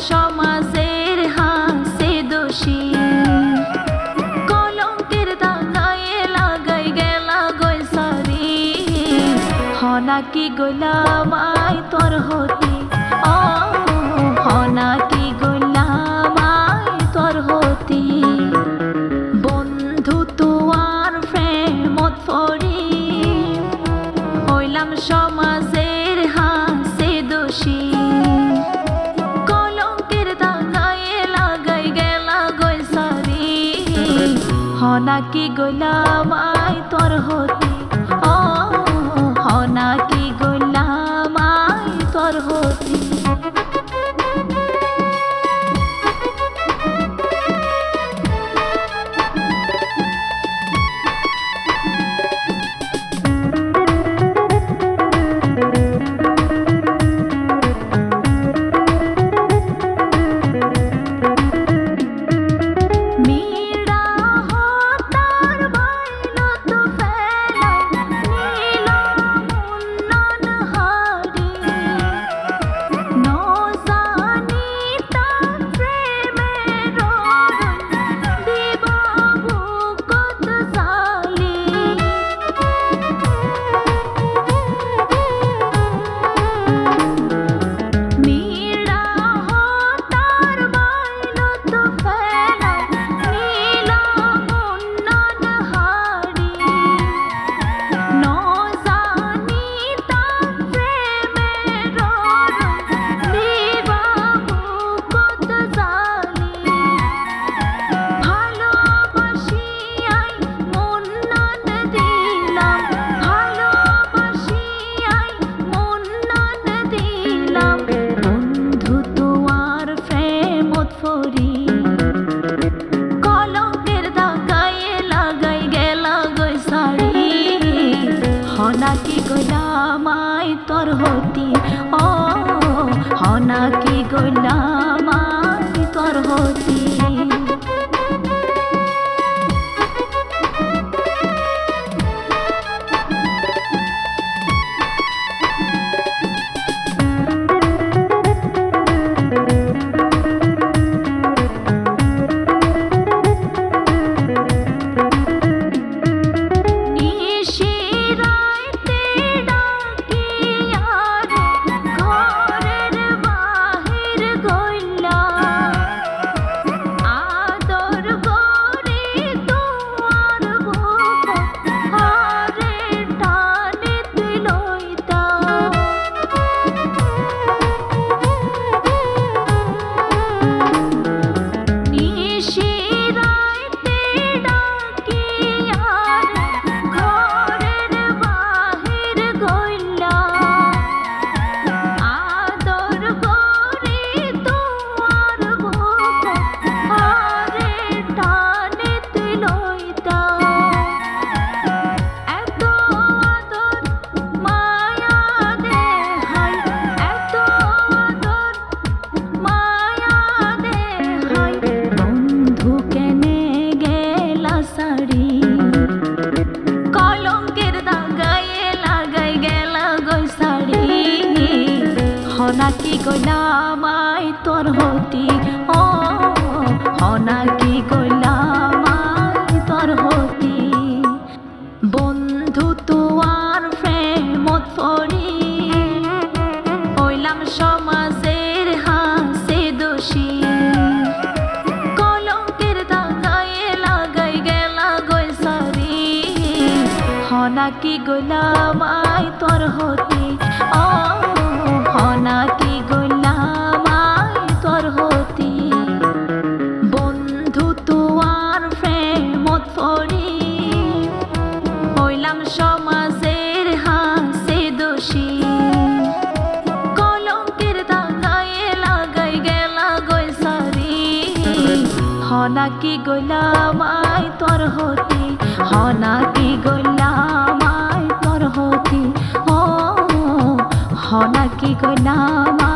সমাজের হাসে দোষী কলঙ্কের দাগায় লাগাই গেলা গই সারি হনাকি গোলামাই তোর হতি ও হনাকি গোলামাই তোর হতি বন্ধু তোয়ার প্রেমত পড়ি হইলাম সমাজের হাসে দোষী কলঙ্কের দাগায় লাগাই গেলা গই সারি হনাকি গোলামাই তোর হতি ও হনাকি গোলামাই তোর হতি হনাকি গোলামাই তোর হতি ও হনাকি গোলামাই তোর হতি হনাকি গোলামাই তোর হতি ও হনাকি গোলামাই তোর হতি বন্ধু তোয়ার প্রেমত পড়ি হইলাম সমাজের হাসে দোষী কলঙ্কের দাগায় লাগাই গেলা গই সারি হনাকি গোলামাই তোর হতি ও হনাকি গোলামাই তোর হতি বন্ধু তোয়ার প্রেমত পড়ি হইলাম সমাজের হাসে দোষী কলঙ্কের দাগায় লাগাই গেলা গই সারি হনাকি গোলামাই তোর হতি হনাকি গোলামাই তোর হতি ও হনাকি গোলামাই